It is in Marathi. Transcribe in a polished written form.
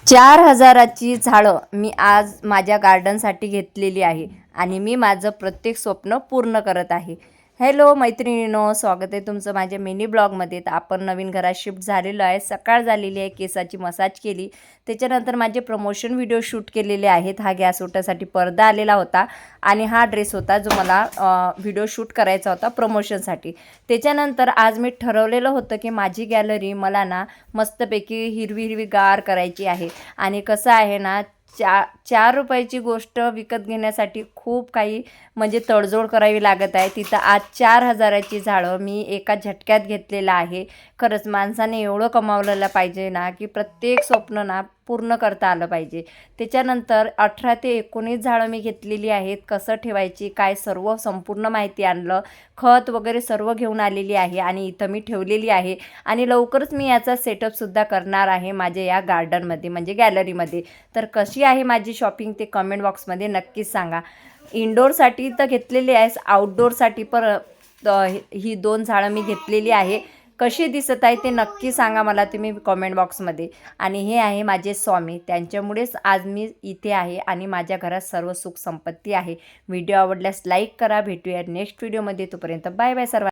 4,000ची झाडं मी आज माझ्या गार्डनसाठी घेतलेली आहे आणि मी माझं प्रत्येक स्वप्न पूर्ण करत आहे. हॅलो मैत्रिणींनो, स्वागत आहे तुमचं माझ्या मिनी ब्लॉगमध्ये. तर आपण नवीन घरात शिफ्ट झालेलो आहे. सकाळ झालेली आहे, केसाची मसाज केली, त्याच्यानंतर माझे प्रमोशन व्हिडिओ शूट केलेले आहेत. हा गॅस ओटासाठी पडदा आलेला होता आणि हा ड्रेस होता जो मला व्हिडिओ शूट करायचा होता प्रमोशनसाठी. त्याच्यानंतर आज मी ठरवलेलं होतं की माझी गॅलरी मला ना मस्तपैकी हिरवी हिरवीगार करायची आहे. आणि कसं आहे ना, 4 रुपयाची गोष्ट विकत घेण्यासाठी खूप काही म्हणजे तडजोड करावी लागत आहे. तिथं आज 4,000ची झाडं मी एका झटक्यात घेतलेलं आहे. खरंच माणसाने एवढं कमावलेलं पाहिजे ना की प्रत्येक स्वप्न ना पूर्ण करता आलं पाहिजे. त्याच्यानंतर 18 ते 19 झाडं मी घेतलेली आहेत. कसं ठेवायची काय सर्व संपूर्ण माहिती आणलं, खत वगैरे सर्व घेऊन आलेली आहे आणि इथं मी ठेवलेली आहे. आणि लवकरच मी याचा सेटअपसुद्धा करणार आहे माझ्या या गार्डनमध्ये म्हणजे गॅलरीमध्ये. तर कशी आहे माझी शॉपिंग ते कमेंट बॉक्समध्ये नक्कीच सांगा. इनडोअरसाठी तर घेतलेली आहे, आउटडोअरसाठी पण ही 2 झाडं मी घेतलेली आहे. कशी दिसत आहे ते नक्की सांगा मला तुम्ही कमेंट बॉक्समध्ये. आणि हे आहे माझे स्वामी, त्यांच्यामुळेच आज मी इथे आहे आणि माझ्या घरात सर्व सुख संपत्ती आहे. व्हिडिओ आवडल्यास लाईक करा. भेटूया नेक्स्ट व्हिडिओमध्ये. तोपर्यंत बाय बाय सर्वांना.